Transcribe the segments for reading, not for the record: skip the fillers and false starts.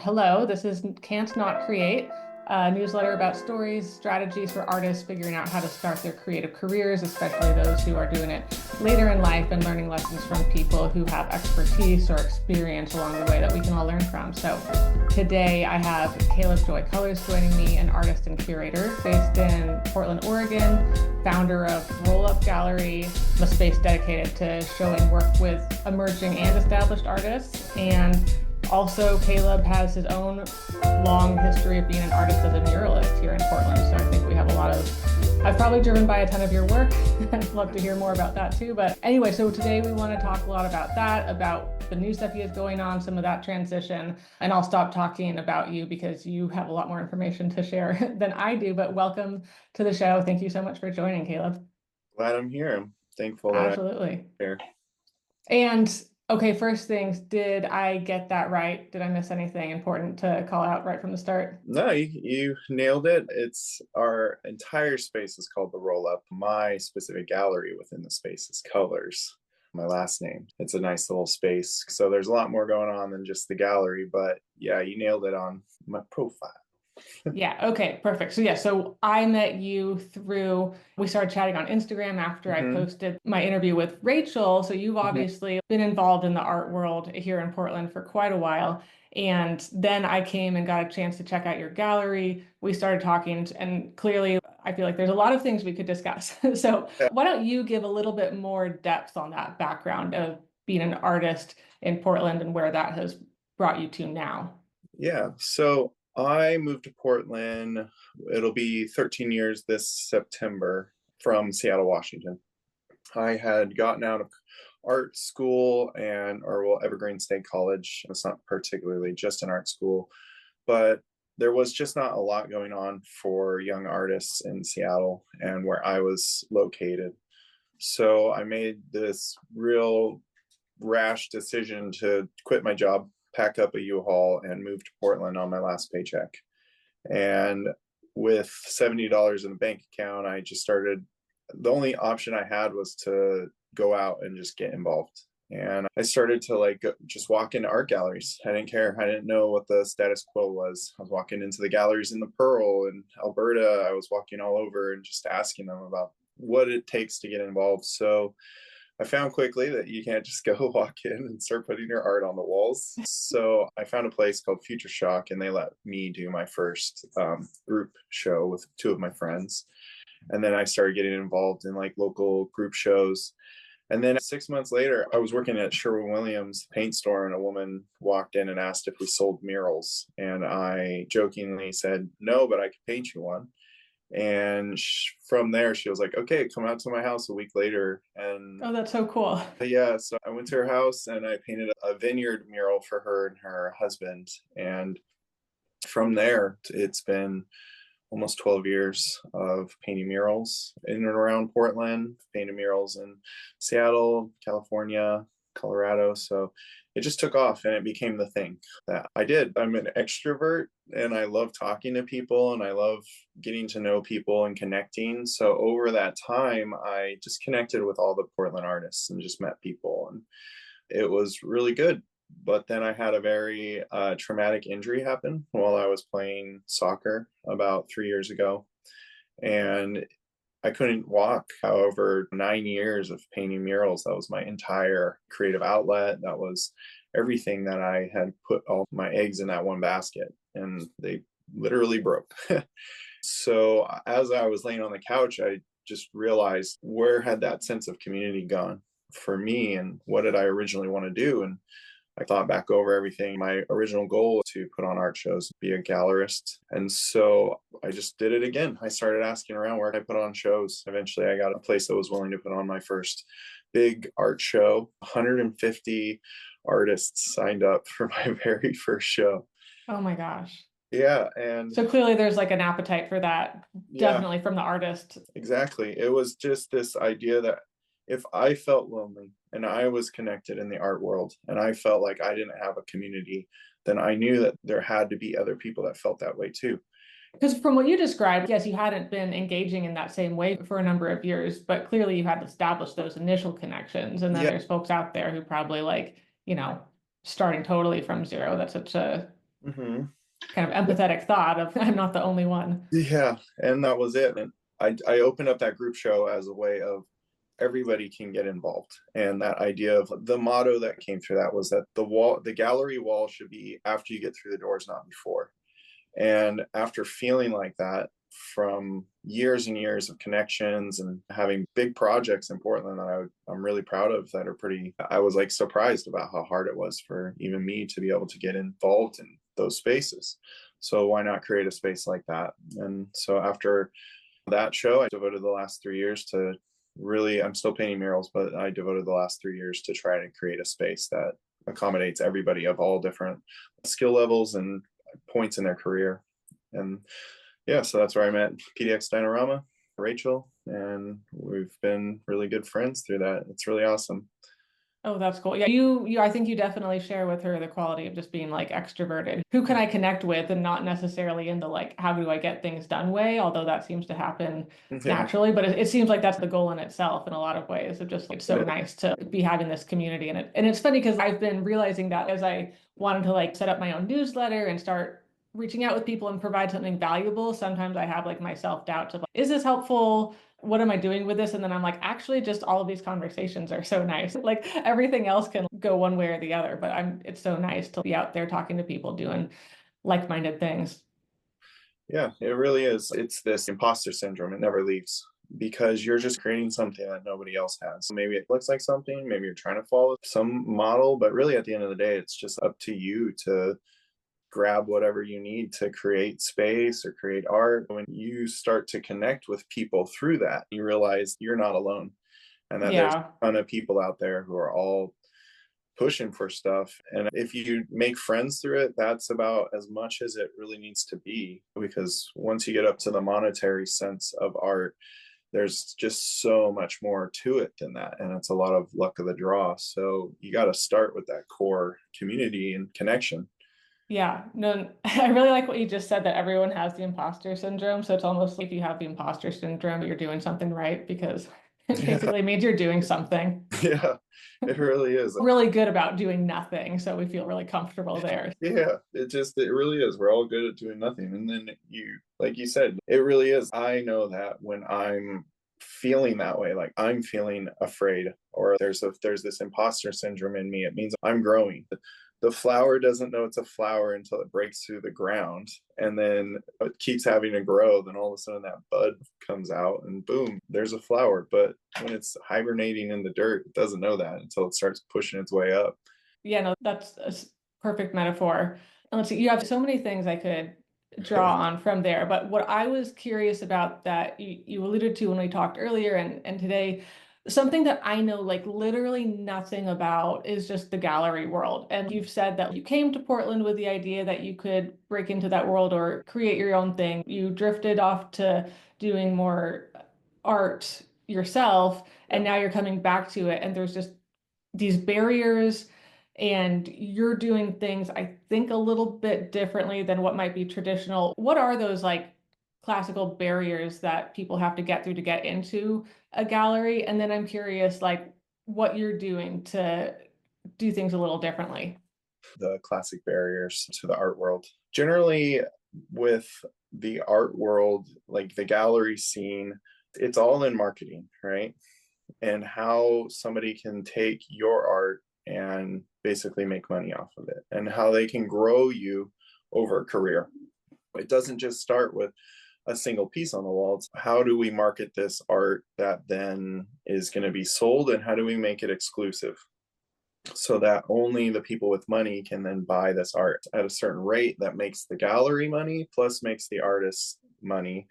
Hello, this is Can't Not Create, a newsletter about stories, strategies for artists figuring out how to start their creative careers, especially those who are doing it later in life and learning lessons from people who have expertise or experience along the way that we can all learn from. So today I have Caleb Joy Colors joining me, an artist and curator based in Portland, Oregon, founder of Roll Up Gallery, a space dedicated to showing work with emerging and established artists. And also, Caleb has his own long history of being an artist as a muralist here in Portland. So I think we have a lot of, I've probably driven by a ton of your work. I'd love to hear more about that too. But anyway, so today we want to talk a lot about that, about the new stuff he has going on, some of that transition. And I'll stop talking about you because you have a lot more information to share than I do. But welcome to the show. Thank you so much for joining, Caleb. Glad I'm here. I'm thankful that I'm Absolutely. here. And okay, first things, did I get that right? Did I miss anything important to call out right from the start? No, you nailed it. It's our entire space is called the Roll Up. My specific gallery within the space is Colors, my last name. It's a nice little space. So there's a lot more going on than just the gallery, but yeah, you nailed it on my profile. Yeah, okay, perfect. So yeah, so I met you through, we started chatting on Instagram after I hmm posted my interview with Rachel. So you've hmm obviously been involved in the art world here in Portland for quite a while. And then I came and got a chance to check out your gallery. We started talking, and clearly I feel like there's a lot of things we could discuss. So Yeah. why don't you give a little bit more depth on that background of being an artist in Portland and where that has brought you to now? Yeah. So I moved to Portland. It'll be 13 years this September from Seattle, Washington. I had gotten out of art school Evergreen State College. It's not particularly just an art school, but there was just not a lot going on for young artists in Seattle and where I was located. So I made this real rash decision to quit my job, pack up a U-Haul, and move to Portland on my last paycheck. And with $70 in the bank account, I just started. The only option I had was to go out and just get involved. And I started to just walk into art galleries. I didn't care. I didn't know what the status quo was. I was walking into the galleries in the Pearl and Alberta. I was walking all over and just asking them about what it takes to get involved. So I found quickly that you can't just go walk in and start putting your art on the walls. So I found a place called Future Shock, and they let me do my first group show with two of my friends. And then I started getting involved in local group shows. And then 6 months later, I was working at Sherwin-Williams paint store, and a woman walked in and asked if we sold murals. And I jokingly said, no, but I could paint you one. And from there, she was like, okay, come out to my house a week later. And Oh, that's so cool. yeah, so I went to her house and I painted a vineyard mural for her and her husband. And from there, it's been almost 12 years of painting murals in and around Portland, painted murals in Seattle, California, Colorado. So it just took off and it became the thing that I did. I'm an extrovert and I love talking to people and I love getting to know people and connecting. So over that time, I just connected with all the Portland artists and just met people. And it was really good. But then I had a very traumatic injury happen while I was playing soccer about 3 years ago. And I couldn't walk. However, 9 years of painting murals, that was my entire creative outlet. That was everything that I had put all my eggs in that one basket. And they literally broke. So as I was laying on the couch, I just realized, where had that sense of community gone for me, and what did I originally want to do? And I thought back over everything. My original goal was to put on art shows, be a gallerist. And so I just did it again. I started asking around, where could I put on shows? Eventually, I got a place that was willing to put on my first big art show. 150 artists signed up for my very first show. Oh my gosh. Yeah. And So clearly there's like an appetite for that, yeah, definitely from the artist. exactly. It was just this idea that if I felt lonely and I was connected in the art world and I felt like I didn't have a community, then I knew that there had to be other people that felt that way too. Because from what you described, yes, you hadn't been engaging in that same way for a number of years, but clearly you had established those initial connections. And then Yeah, there's folks out there who probably starting totally from zero. That's such a Hmm. Kind of empathetic thought of I'm not the only one. Yeah, and that was it. And I opened up that group show as a way of everybody can get involved. And that idea of the motto that came through that was that the gallery wall should be after you get through the doors, not before. And after feeling like that from years and years of connections and having big projects in Portland that I'm really proud of that are pretty, I was like surprised about how hard it was for even me to be able to get involved in those spaces. So why not create a space like that? And so after that show, I devoted the last 3 years to really, I'm still painting murals, but I devoted the last 3 years to try to create a space that accommodates everybody of all different skill levels and points in their career. And yeah, so that's where I met PDX Dinorama, Rachel, and we've been really good friends through that. It's really awesome. Oh, that's cool. Yeah, I think you definitely share with her the quality of just being like extroverted. Who can I connect with and not necessarily in the like, how do I get things done way, although that seems to happen Yeah, naturally. But it seems like that's the goal in itself in a lot of ways of just like it so is. nice to be having this community. And it's funny because I've been realizing that as I wanted to like set up my own newsletter and start reaching out with people and provide something valuable, sometimes I have like my self-doubts of like, is this helpful? What am I doing with this? And then I'm like, actually, just all of these conversations are so nice. Like everything else can go one way or the other, but it's so nice to be out there talking to people doing like-minded things. Yeah, it really is. It's this imposter syndrome. It never leaves because you're just creating something that nobody else has. Maybe it looks like something, maybe you're trying to follow some model, but really at the end of the day, it's just up to you to grab whatever you need to create space or create art. When you start to connect with people through that, you realize you're not alone and that there's Yeah. a ton of people out there who are all pushing for stuff. And if you make friends through it, that's about as much as it really needs to be. Because once you get up to the monetary sense of art, there's just so much more to it than that. And it's a lot of luck of the draw. So you got to start with that core community and connection. Yeah, no, I really like what you just said that everyone has the imposter syndrome. So it's almost like if you have the imposter syndrome, you're doing something right because it Yeah. basically means you're doing something Yeah. It really is. really good about doing nothing. So we feel really comfortable there. Yeah, it really is. We're all good at doing nothing. And then like you said, it really is. I know that when I'm feeling that way, like I'm feeling afraid or there's this imposter syndrome in me, it means I'm growing. The flower doesn't know it's a flower until it breaks through the ground and then it keeps having to grow. Then all of a sudden that bud comes out and boom, there's a flower. But when it's hibernating in the dirt, it doesn't know that until it starts pushing its way up. Yeah, no, that's a perfect metaphor. And let's see, you have so many things I could draw on from there. But what I was curious about that you alluded to when we talked earlier and today, something that I know like literally nothing about is just the gallery world. And you've said that you came to Portland with the idea that you could break into that world or create your own thing. You drifted off to doing more art yourself, and Yeah. now you're coming back to it, and there's just these barriers and you're doing things I think a little bit differently than what might be traditional. What are those like classical barriers that people have to get through to get into a gallery? And then I'm curious like what you're doing to do things a little differently. The classic barriers to the art world. Generally, with the art world, like the gallery scene, it's all in marketing, right? And how somebody can take your art and basically make money off of it, and how they can grow you over a career. It doesn't just start with a single piece on the wall. It's how do we market this art that then is going to be sold, and how do we make it exclusive? So that only the people with money can then buy this art at a certain rate that makes the gallery money plus makes the artist money.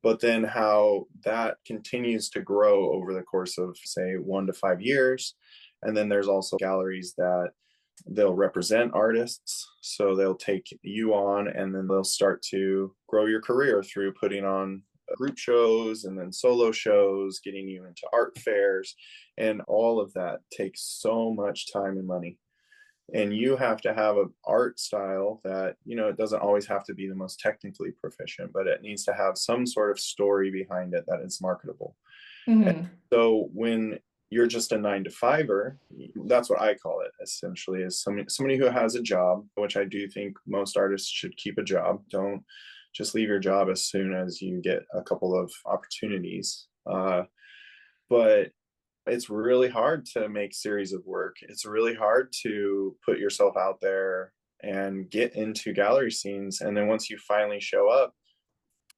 But then how that continues to grow over the course of say 1 to 5 years. And then there's also galleries that they'll represent artists, so they'll take you on and then they'll start to grow your career through putting on group shows and then solo shows, getting you into art fairs, and all of that takes so much time and money. And you have to have an art style that, it doesn't always have to be the most technically proficient, but it needs to have some sort of story behind it that is marketable. And Hmm. so when you're just a 9 to 5er. That's what I call it, essentially, is somebody who has a job, which I do think most artists should keep a job. Don't just leave your job as soon as you get a couple of opportunities. But it's really hard to make series of work. It's really hard to put yourself out there and get into gallery scenes. And then once you finally show up,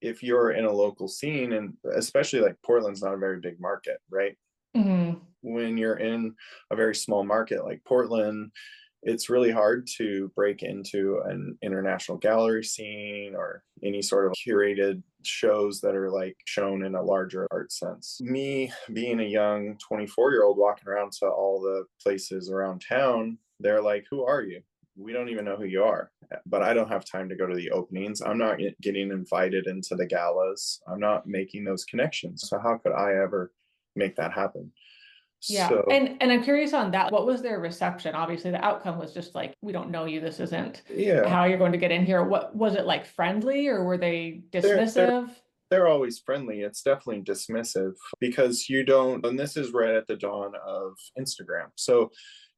if you're in a local scene, and especially like Portland's not a very big market, right? Mm-hmm. When you're in a very small market like Portland, it's really hard to break into an international gallery scene or any sort of curated shows that are like shown in a larger art sense. Me being a young 24-year-old walking around to all the places around town, they're like, who are you? We don't even know who you are. But I don't have time to go to the openings. I'm not getting invited into the galas. I'm not making those connections. So how could I ever make that happen? Yeah. So And I'm curious on that. What was their reception? Obviously, the outcome was just like, we don't know you. This isn't yeah, how you're going to get in here. What was it like, friendly, or were they they're dismissive? they're always friendly. It's definitely dismissive because you don't, and this is right at the dawn of Instagram. So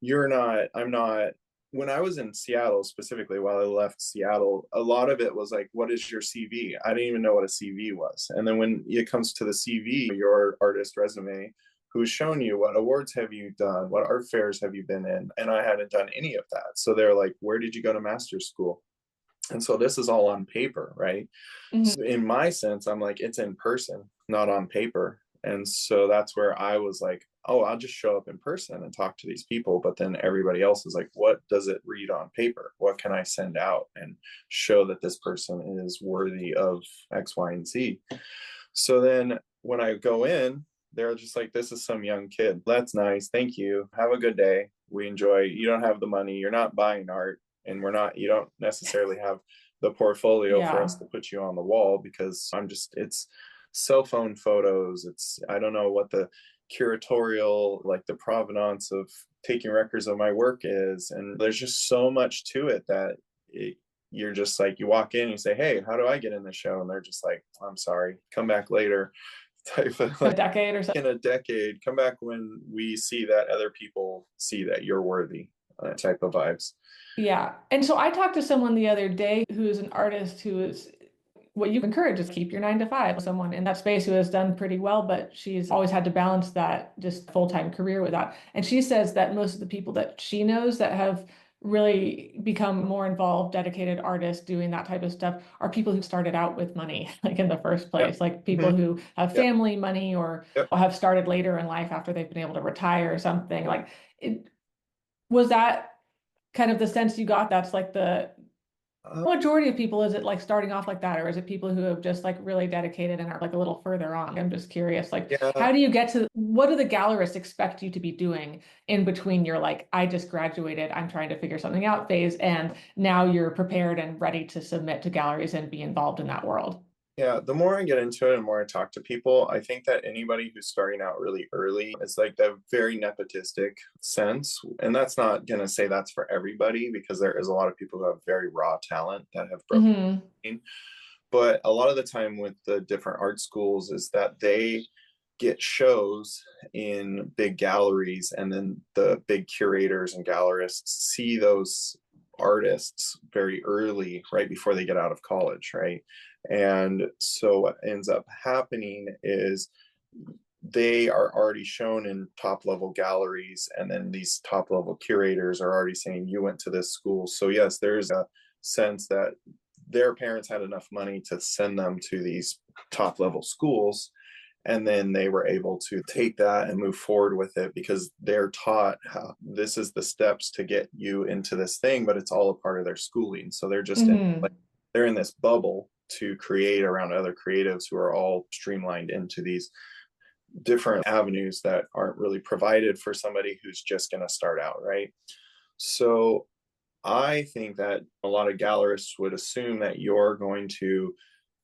I'm not, when I was in Seattle specifically, while I left Seattle, a lot of it was like, what is your CV? I didn't even know what a CV was. And then when it comes to the CV, your artist resume, who's shown you what awards have you done? What art fairs have you been in? And I hadn't done any of that. So they're like, where did you go to master's school? And so this is all on paper, right? Mhm. So in my sense, I'm like, it's in person, not on paper. And so that's where I was like, oh, I'll just show up in person and talk to these people. But then everybody else is like, what does it read on paper? What can I send out and show that this person is worthy of X, Y, and Z? So then when I go in, they're just like, this is some young kid. That's nice. Thank you. Have a good day. We enjoy. You don't have the money. You're not buying art. And you don't necessarily have the portfolio for Yeah. us to put you on the wall because it's cell phone photos. I don't know what the curatorial, like the provenance of taking records of my work is. And there's just so much to it that you're just like, you walk in, you say, hey, how do I get in the show? And they're just like, I'm sorry, come back later. Type of A like, decade or so. in a decade, come back when we see that other people see that you're worthy, type of vibes. Yeah. And so I talked to someone the other day who is an artist who is what you encourage is keep your 9 to 5. Someone in that space who has done pretty well, but she's always had to balance that just full-time career with that. And she says that most of the people that she knows that have really become more involved, dedicated artists doing that type of stuff are people who started out with money, like in the first Yep. place, like people Mm-hmm. who have Yep. family money or Yep. have started later in life after they've been able to retire or something. Like it was that kind of the sense you got that's like the majority of people, is it like starting off like that, or is it people who have just like really dedicated and are like a little further on? I'm just curious, like, Yeah. how do you get to what do the gallerists expect you to be doing in between your like, I just graduated, I'm trying to figure something out phase, and now you're prepared and ready to submit to galleries and be involved in that world? Yeah, the more I get into it and more I talk to people, I think that anybody who's starting out really early is like the very nepotistic sense. And that's not going to say that's for everybody because there is a lot of people who have very raw talent that have broken. Mm-hmm. But a lot of the time with the different art schools is that they get shows in big galleries and then the big curators and gallerists see those artists very early, right before they get out of college, right? And so what ends up happening is they are already shown in top level galleries, and then these top level curators are already saying you went to this school. So yes, there's a sense that their parents had enough money to send them to these top level schools, and then they were able to take that and move forward with it because they're taught how this is the steps to get you into this thing, but it's all a part of their schooling. So they're just in, Mm-hmm. like, they're in this bubble to create around other creatives who are all streamlined into these different avenues that aren't really provided for somebody who's just going to start out, right? So I think that a lot of gallerists would assume that you're going to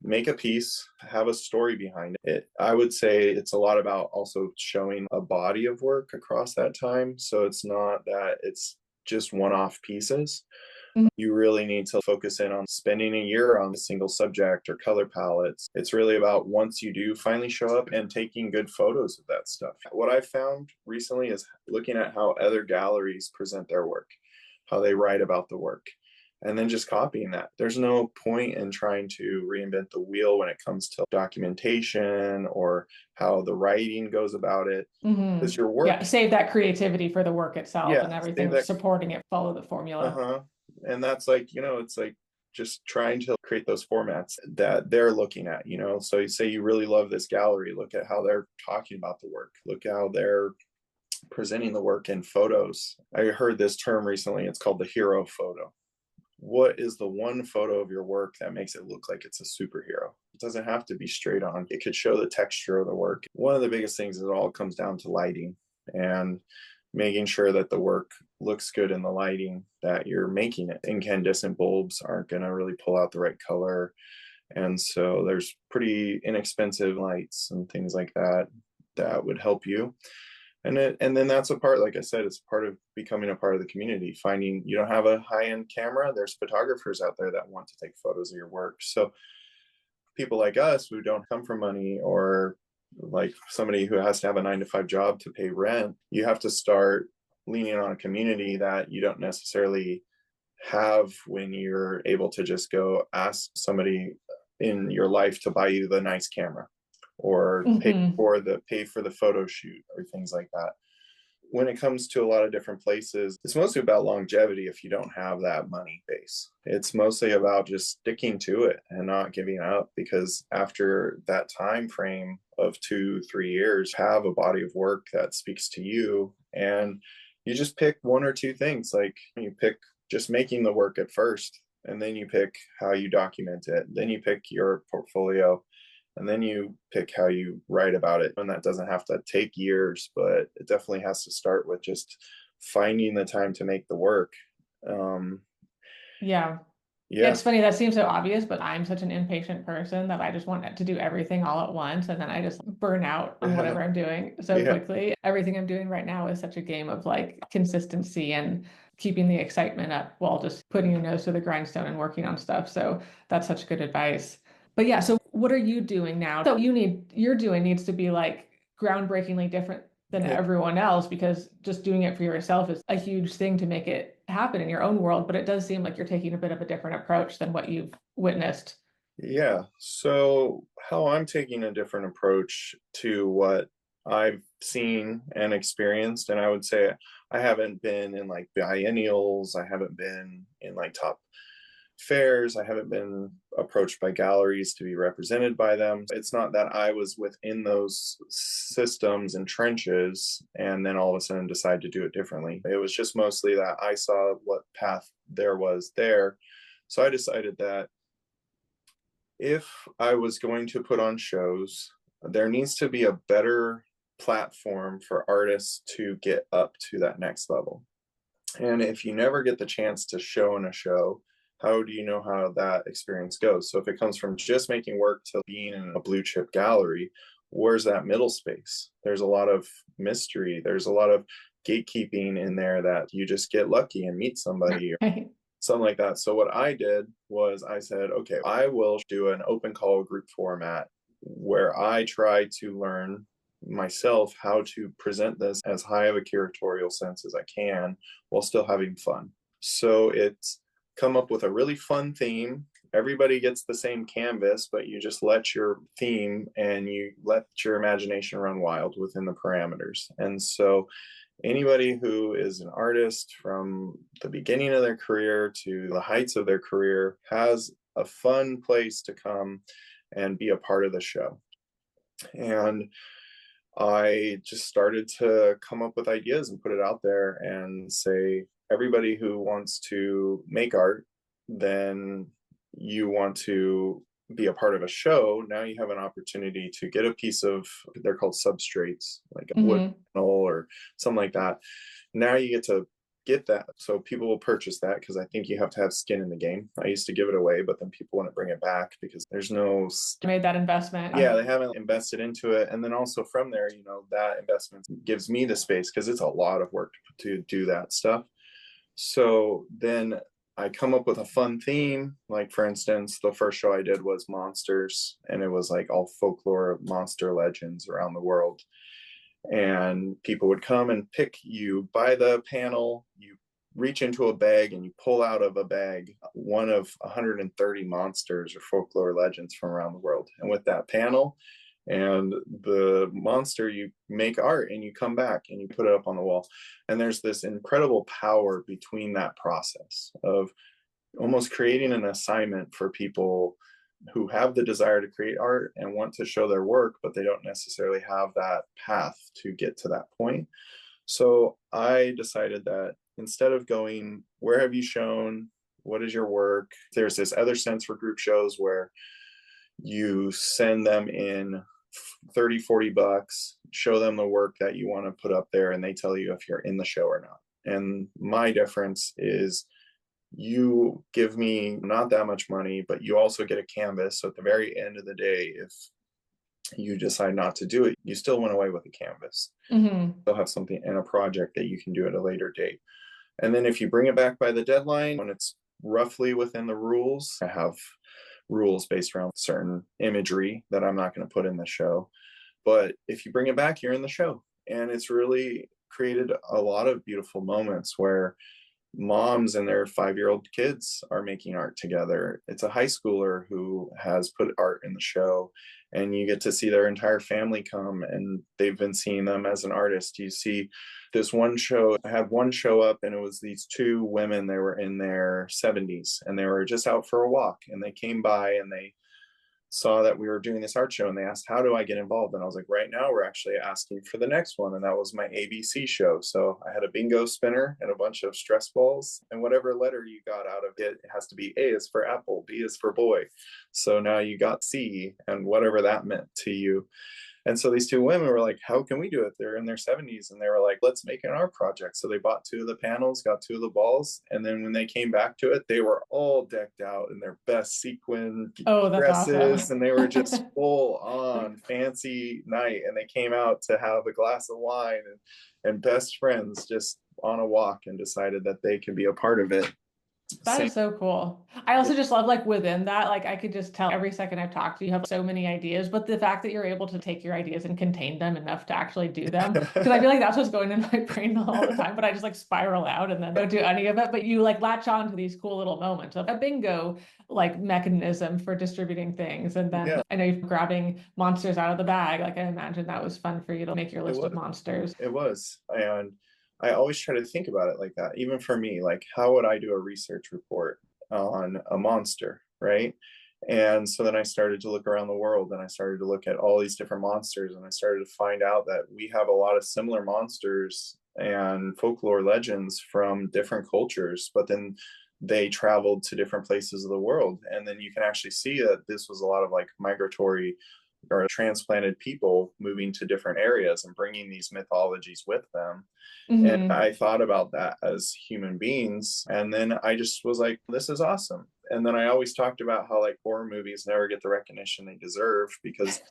make a piece, have a story behind it. I would say it's a lot about also showing a body of work across that time. So it's not that it's just one off pieces. You really need to focus in on spending a year on a single subject or color palettes. It's really about once you do finally show up and taking good photos of that stuff. What I've found recently is looking at how other galleries present their work, how they write about the work, and then just copying that. There's no point in trying to reinvent the wheel when it comes to documentation or how the writing goes about it. Because your work, Yeah, save that creativity for the work itself, and save everything that. supporting it, follow the formula. And that's like, it's like just trying to create those formats that they're looking at, So you say you really love this gallery, look at how they're talking about the work, look how they're presenting the work in photos. I heard this term recently, it's called the hero photo. What is the one photo of your work that makes it look like it's a superhero? It doesn't have to be straight on. It could show the texture of the work. One of the biggest things is it all comes down to lighting and making sure that the work looks good in the lighting that you're making it. Incandescent bulbs aren't going to really pull out the right color. And so there's pretty inexpensive lights and things like that that would help you. And then that's a part, like I said, it's part of becoming a part of the community. Finding you don't have a high-end camera, there's photographers out there that want to take photos of your work. So people like us who don't come from money, or like somebody who has to have a 9-to-5 job to pay rent, you have to start leaning on a community that you don't necessarily have when you're able to just go ask somebody in your life to buy you the nice camera or pay for the photo shoot or things like that. When it comes to a lot of different places, it's mostly about longevity. If you don't have that money base, it's mostly about just sticking to it and not giving up, because after that time frame of 2-3 years, have a body of work that speaks to you, and you just pick one or two things. Like you pick just making the work at first, and then you pick how you document it, then you pick your portfolio, and then you pick how you write about it. And that doesn't have to take years, but it definitely has to start with just finding the time to make the work. Yeah. It's funny, that seems so obvious, but I'm such an impatient person that I just want to do everything all at once, and then I just burn out on whatever I'm doing so quickly. Everything I'm doing right now is such a game of like consistency and keeping the excitement up while just putting your nose to the grindstone and working on stuff. So that's such good advice. But yeah, so what are you doing now? So you're doing needs to be like groundbreakingly different than everyone else, because just doing it for yourself is a huge thing to make it happen in your own world. But it does seem like you're taking a bit of a different approach than what you've witnessed. Yeah. So how I'm taking a different approach to what I've seen and experienced, and I would say I haven't been in like biennials, I haven't been in like top fairs, I haven't been approached by galleries to be represented by them. It's not that I was within those systems and trenches and then all of a sudden decide to do it differently. It was just mostly that I saw what path there was there. So I decided that if I was going to put on shows, there needs to be a better platform for artists to get up to that next level. And if you never get the chance to show in a show, how do you know how that experience goes? So if it comes from just making work to being in a blue chip gallery, where's that middle space? There's a lot of mystery. There's a lot of gatekeeping in there that you just get lucky and meet somebody or something like that. So what I did was I said, okay, I will do an open call group format where I try to learn myself how to present this as high of a curatorial sense as I can while still having fun. So it's come up with a really fun theme. Everybody gets the same canvas, but you just let your theme and you let your imagination run wild within the parameters. And so anybody who is an artist from the beginning of their career to the heights of their career has a fun place to come and be a part of the show. And I just started to come up with ideas and put it out there and say, everybody who wants to make art, then you want to be a part of a show. Now you have an opportunity to get a piece of, they're called substrates, like a wood panel or something like that. Now you get to get that. So people will purchase that because I think you have to have skin in the game. I used to give it away, but then people want to bring it back because there's no made that investment. Yeah, they haven't invested into it. And then also from there, that investment gives me the space because it's a lot of work to do that stuff. So then I come up with a fun theme. Like, for instance, the first show I did was monsters, and it was like all folklore monster legends around the world. And people would come and pick you by the panel. You reach into a bag and you pull out of a bag one of 130 monsters or folklore legends from around the world. And with that panel and the monster, you make art and you come back and you put it up on the wall. And there's this incredible power between that process of almost creating an assignment for people who have the desire to create art and want to show their work, but they don't necessarily have that path to get to that point. So I decided that instead of going, where have you shown? What is your work? There's this other sense for group shows where you send them in 30, 40 bucks, show them the work that you want to put up there, and they tell you if you're in the show or not. And my difference is you give me not that much money, but you also get a canvas. So at the very end of the day, if you decide not to do it, you still went away with a canvas. Mm-hmm. You'll have something in a project that you can do at a later date. And then if you bring it back by the deadline, when it's roughly within the rules, I have rules based around certain imagery that I'm not going to put in the show. But if you bring it back, you're in the show. And it's really created a lot of beautiful moments where moms and their 5-year-old kids are making art together. It's a high schooler who has put art in the show, and you get to see their entire family come, and they've been seeing them as an artist. You see this one show, I had one show up, and it was these two women. They were in their 70s, and they were just out for a walk, and they came by and they saw that we were doing this art show, and they asked, how do I get involved? And I was like, right now we're actually asking for the next one. And that was my ABC show. So I had a bingo spinner and a bunch of stress balls, and whatever letter you got out of it, it has to be A is for apple, B is for boy. So now you got C and whatever that meant to you. And so these two women were like, how can we do it? They're in their 70s, and they were like, let's make an art project. So they bought 2 of the panels, got 2 of the balls. And then when they came back to it, they were all decked out in their best sequin Oh, that's dresses. awesome. And they were just full on fancy night. And they came out to have a glass of wine and best friends just on a walk, and decided that they could be a part of it. That Same. is so cool. I also just love like within that, like I could just tell every second I've talked to you, you have so many ideas, but the fact that you're able to take your ideas and contain them enough to actually do them. Because I feel like that's what's going in my brain all the time, but I just like spiral out and then don't do any of it. But you like latch on to these cool little moments of a bingo like mechanism for distributing things. And then Yeah, I know you're grabbing monsters out of the bag. Like I imagine that was fun for you to make your it list of was. monsters. It was. And I always try to think about it like that. Even for me, like, how would I do a research report on a monster, right? And so then I started to look around the world, and I started to look at all these different monsters, and I started to find out that we have a lot of similar monsters and folklore legends from different cultures, but then they traveled to different places of the world. And then you can actually see that this was a lot of like migratory or transplanted people moving to different areas and bringing these mythologies with them. And Hmm. I thought about that as human beings. And then I just was like, this is awesome. And then I always talked about how like horror movies never get the recognition they deserve, because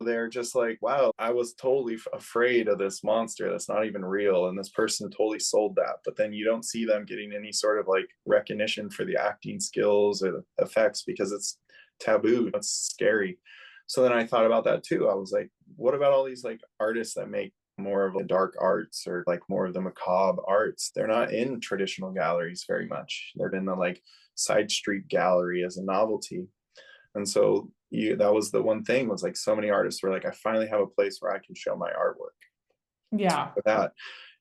they're just like, wow, I was totally afraid of this monster that's not even real. And this person totally sold that. But then you don't see them getting any sort of like recognition for the acting skills or the effects, because it's taboo. It's scary. So then I thought about that too. I was like, what about all these like artists that make more of the dark arts or like more of the macabre arts? They're not in traditional galleries very much. They're in the like side street gallery as a novelty. And so that was the one thing, was like so many artists were like, I finally have a place where I can show my artwork Yeah. for that.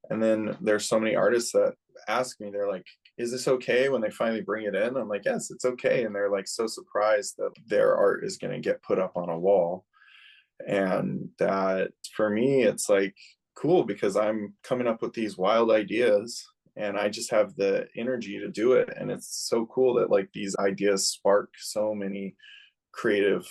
And then there's so many artists that ask me, they're like, is this okay when they finally bring it in? I'm like, yes, it's okay. And they're like so surprised that their art is going to get put up on a wall. And that for me, it's like cool, because I'm coming up with these wild ideas and I just have the energy to do it. And it's so cool that like these ideas spark so many creative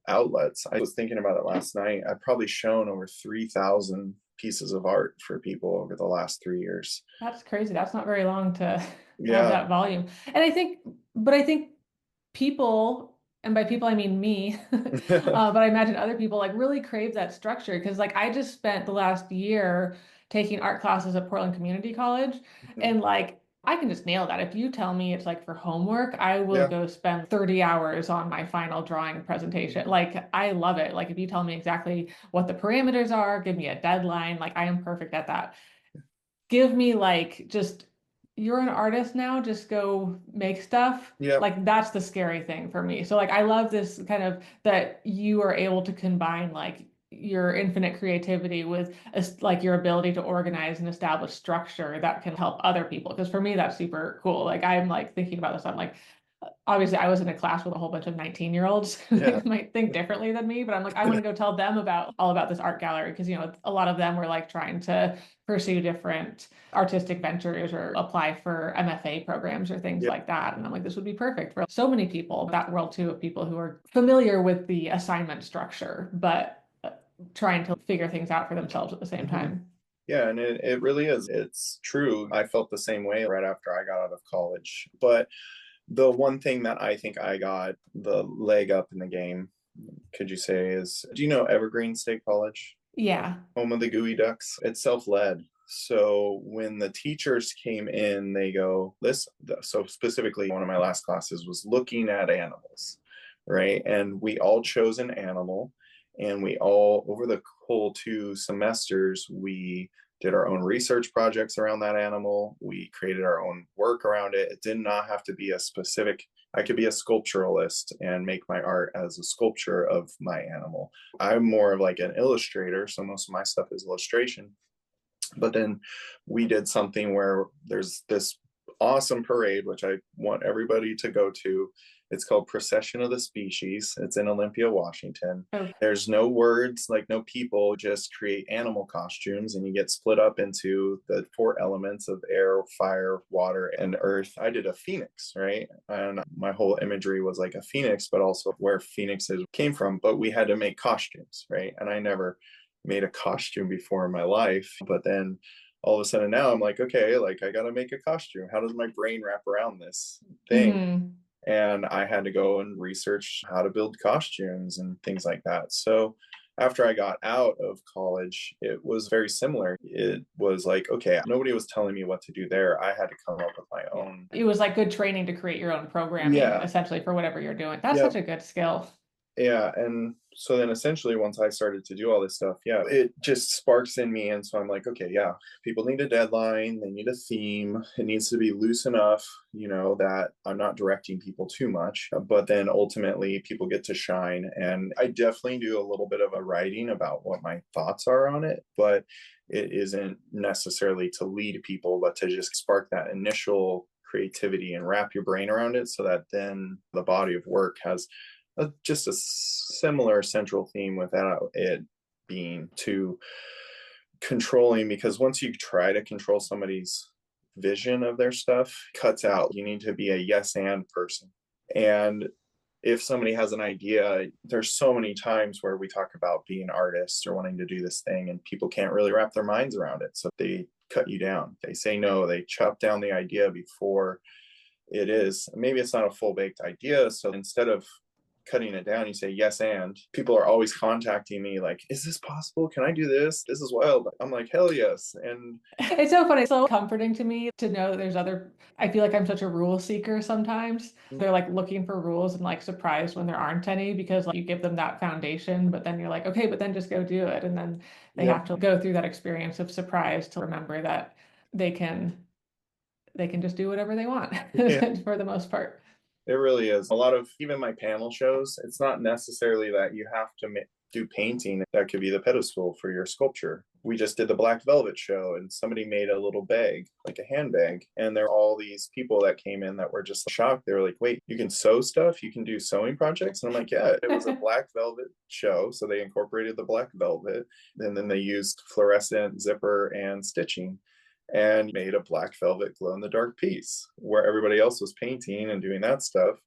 outlets. I was thinking about it last night. I've probably shown over 3,000 pieces of art for people over the last 3 years. That's crazy. That's not very long to have Yeah. that volume. And but I think people, and by people I mean me, but I imagine other people like really crave that structure because like I just spent the last year taking art classes at Portland Community College, and like I can just nail that. If you tell me it's like for homework, I will Yeah. go spend 30 hours on my final drawing presentation. Like, I love it. Like, if you tell me exactly what the parameters are, give me a deadline, like, I am perfect at that. Give me like just you're an artist now, just go make stuff. Yep. Like that's the scary thing for me. So like I love this kind of that you are able to combine like your infinite creativity with like your ability to organize and establish structure that can help other people. Because for me, that's super cool. Like I'm like thinking about this, I'm like, obviously I was in a class with a whole bunch of 19-year-olds who Yeah. might think differently than me, but I'm like, I want to go tell them about all about this art gallery because, you know, a lot of them were like trying to pursue different artistic ventures or apply for MFA programs or things Yeah. like that. And I'm like, this would be perfect for so many people, that world too, of people who are familiar with the assignment structure, but trying to figure things out for themselves at the same Hmm. time. Yeah, and it really is. It's true. I felt the same way right after I got out of college. But the one thing that I think I got the leg up in the game, could you say, is do you know Evergreen State College? Yeah. Home of the Gooey Ducks. It's self-led. So when the teachers came in, they go, this, so specifically one of my last classes was looking at animals, right? And we all chose an animal, and we all, over the whole 2 semesters, we did our own research projects around that animal. We created our own work around it. It did not have to be a specific, I could be a sculpturalist and make my art as a sculpture of my animal. I'm more of like an illustrator, so most of my stuff is illustration. But then we did something where there's this awesome parade, which I want everybody to go to. It's called Procession of the Species. It's in Olympia, Washington. Okay. There's no words, like no people, just create animal costumes, and you get split up into the 4 elements of air, fire, water, and earth. I did a phoenix, right? And my whole imagery was like a phoenix, but also where phoenixes came from. But we had to make costumes, right? And I never made a costume before in my life. But then all of a sudden now I'm like, okay, like I got to make a costume. How does my brain wrap around this thing? Mm-hmm. And I had to go and research how to build costumes and things like that. So after I got out of college, it was very similar. It was like, okay, nobody was telling me what to do there. I had to come up with my own. It was like good training to create your own programming, Yeah. essentially, for whatever you're doing. That's Yep. such a good skill. Yeah, and so then essentially once I started to do all this stuff, yeah, it just sparks in me. And so I'm like, okay, yeah, people need a deadline, they need a theme, it needs to be loose enough, that I'm not directing people too much, but then ultimately people get to shine. And I definitely do a little bit of a writing about what my thoughts are on it, but it isn't necessarily to lead people, but to just spark that initial creativity and wrap your brain around it so that then the body of work has just a similar central theme without it being too controlling, because once you try to control somebody's vision of their stuff, cuts out. You need to be a yes and person. And if somebody has an idea, there's so many times where we talk about being artists or wanting to do this thing and people can't really wrap their minds around it, so they cut you down, they say no, they chop down the idea before it is, maybe it's not a full baked idea. So instead of cutting it down, you say yes, and people are always contacting me like, is this possible, can I do this, this is wild. I'm like, hell yes. And It's so funny. It's so comforting to me to know that there's other. I feel like I'm such a rule seeker sometimes. They're like looking for rules and like surprised when there aren't any because like you give them that foundation, but then you're like, okay, but then just go do it. And then they yep. have to go through that experience of surprise to remember that they can they can just do whatever they want Yeah, for the most part. it really is. A lot of even my panel shows, it's not necessarily that you have to do painting. That could be the pedestal for your sculpture. We just did the Black Velvet show, and somebody made a little bag, like a handbag. And there are all these people that came in that were just shocked. They were like, wait, you can sew stuff? You can do sewing projects? And I'm like, yeah, it was a Black Velvet show. So they incorporated the Black Velvet. And then they used fluorescent zipper and stitching and made a Black Velvet glow in the dark piece where everybody else was painting and doing that stuff.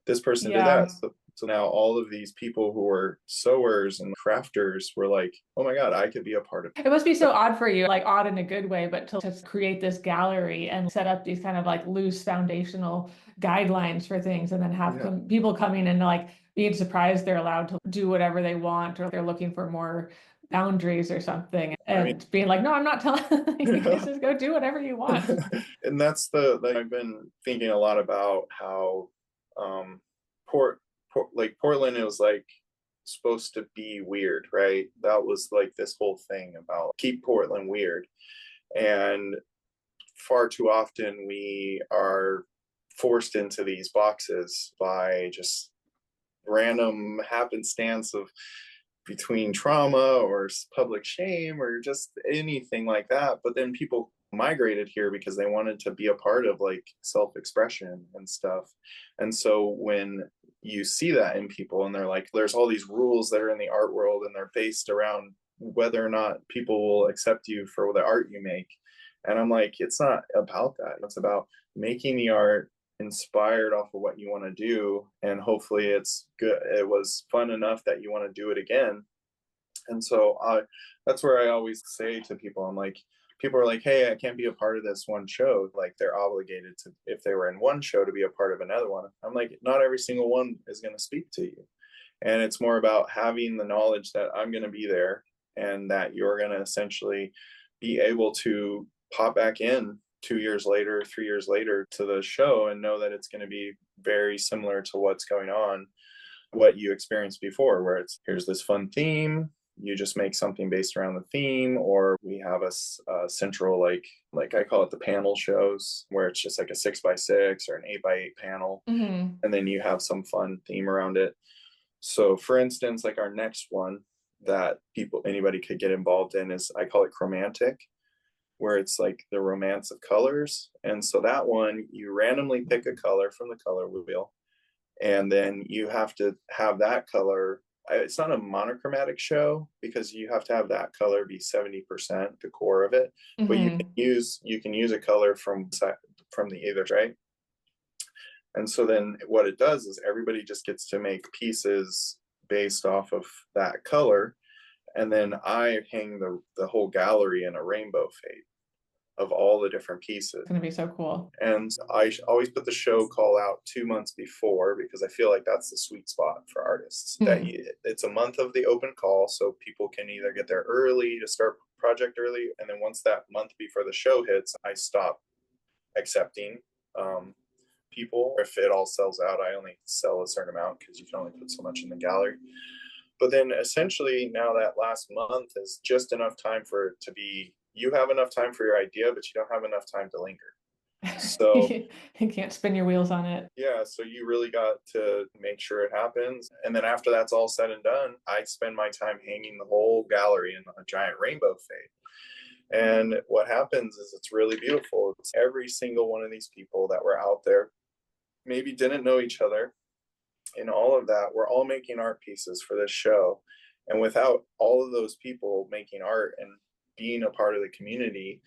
This person did that. Yeah. So now all of these people who were sewers and crafters were like, oh my God, I could be a part of it. It must be so odd for you, like odd in a good way, but to create this gallery and set up these kind of like loose foundational guidelines for things and then have Yeah. people coming and like being surprised they're allowed to do whatever they want or they're looking for more boundaries or something I mean, and being like, no, I'm not telling you guys just go do whatever you want. and that's the like, I've been thinking a lot about how port, like Portland, it was like supposed to be weird, right? That was like this whole thing about keep Portland weird. And far too often we are forced into these boxes by just random happenstance of between trauma or public shame or just anything like that. But then people migrated here because they wanted to be a part of like self-expression and stuff. And so when you see that in people and they're like, there's all these rules that are in the art world and they're based around whether or not people will accept you for the art you make. And I'm like, it's not about that. It's about making the art inspired off of what you want to do, and hopefully it's good, it was fun enough that you want to do it again. And so that's where I always say to people, I'm like, people are like, hey, I can't be a part of this one show, like they're obligated to, if they were in one show, to be a part of another one. I'm like, not every single one is going to speak to you, and it's more about having the knowledge that I'm going to be there and that you're going to essentially be able to pop back in 2 years later, 3 years later to the show and know that it's going to be very similar to what's going on, what you experienced before, where it's here's this fun theme, you just make something based around the theme, or we have a central like I call it the panel shows, where it's just like a 6x6 or an 8x8 panel, and then you have some fun theme around it. So for instance, like our next one that anybody could get involved in is, I call it chromantic, where it's like the romance of colors. And so that one, you randomly pick a color from the color wheel, and then you have to have that color. It's not a monochromatic show because you have to have that color be 70% the core of it, but you can use a color from the either, right? And so then what it does is everybody just gets to make pieces based off of that color. And then I hang the whole gallery in a rainbow fade of all the different pieces. It's going to be so cool. And I always put the show call out 2 months before, because I feel like that's the sweet spot for artists. That it's a month of the open call, so people can either get there early to start project early, and then once that month before the show hits, I stop accepting people. If it all sells out, I only sell a certain amount because you can only put so much in the gallery. But then essentially now that last month is just enough time for it to be, you have enough time for your idea, but you don't have enough time to linger. So you can't spin your wheels on it. Yeah, so you really got to make sure it happens. And then after that's all said and done, I spend my time hanging the whole gallery in a giant rainbow fade. And what happens is it's really beautiful. It's every single one of these people that were out there maybe didn't know each other. In all of that, we're all making art pieces for this show. And without all of those people making art and being a part of the community,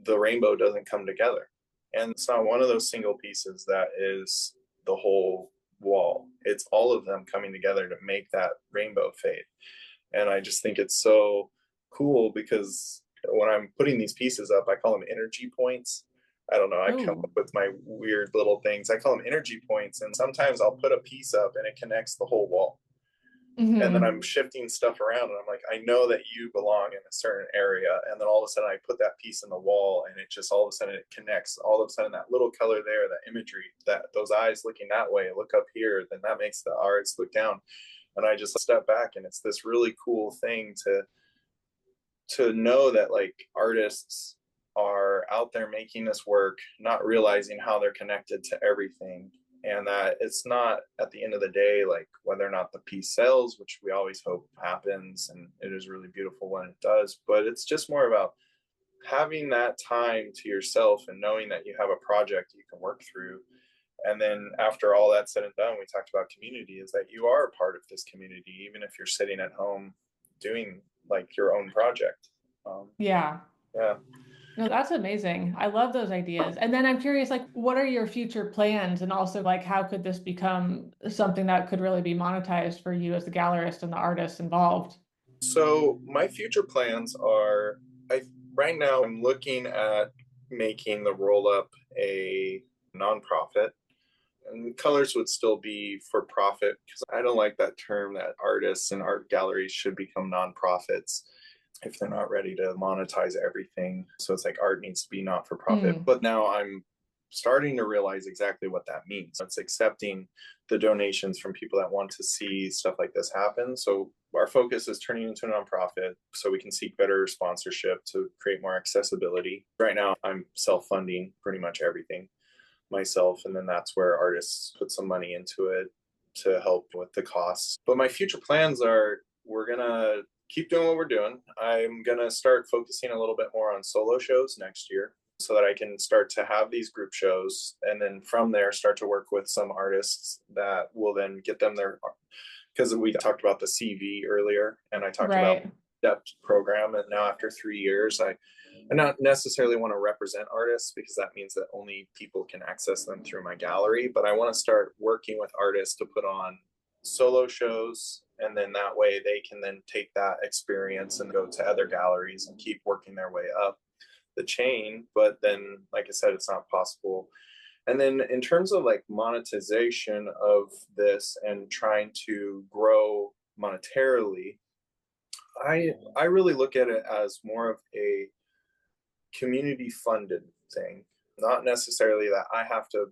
the rainbow doesn't come together. And it's not one of those single pieces that is the whole wall. It's all of them coming together to make that rainbow fade. And I just think it's so cool because when I'm putting these pieces up, I call them energy points. I don't know, I come up with my weird little things. I call them energy points. And sometimes I'll put a piece up and it connects the whole wall. And then I'm shifting stuff around and I'm like, I know that you belong in a certain area. And then all of a sudden I put that piece in the wall and it just all of a sudden it connects. All of a sudden that little color there, that imagery, that those eyes looking that way, look up here, then that makes the artists look down. And I just step back and it's this really cool thing to know that like artists are out there making this work, not realizing how they're connected to everything. And that it's not at the end of the day, like whether or not the piece sells, which we always hope happens. And it is really beautiful when it does, but it's just more about having that time to yourself and knowing that you have a project you can work through. And then after all that's said and done, we talked about community, is that you are a part of this community, even if you're sitting at home doing like your own project. Yeah. No, that's amazing. I love those ideas. And then I'm curious, like, what are your future plans? And also, like, how could this become something that could really be monetized for you as the gallerist and the artists involved? So my future plans are, right now I'm looking at making the roll up a nonprofit. And colors would still be for profit, because I don't like that term that artists and art galleries should become nonprofits if they're not ready to monetize everything. So it's like art needs to be not for profit. Mm. But now I'm starting to realize exactly what that means. It's accepting the donations from people that want to see stuff like this happen. So our focus is turning into a nonprofit so we can seek better sponsorship to create more accessibility. Right now, I'm self-funding pretty much everything myself, and then that's where artists put some money into it to help with the costs. But my future plans are, we're gonna keep doing what we're doing. I'm gonna start focusing a little bit more on solo shows next year, so that I can start to have these group shows, and then from there start to work with some artists that will then get them their, because we talked about the CV earlier, and I talked about Right. depth program, and now after 3 years I not necessarily want to represent artists, because that means that only people can access them through my gallery, but I want to start working with artists to put on solo shows, and then that way they can then take that experience and go to other galleries and keep working their way up the chain. But then, like I said, it's not possible. And then in terms of like monetization of this and trying to grow monetarily, I really look at it as more of a community funded thing, not necessarily that I have to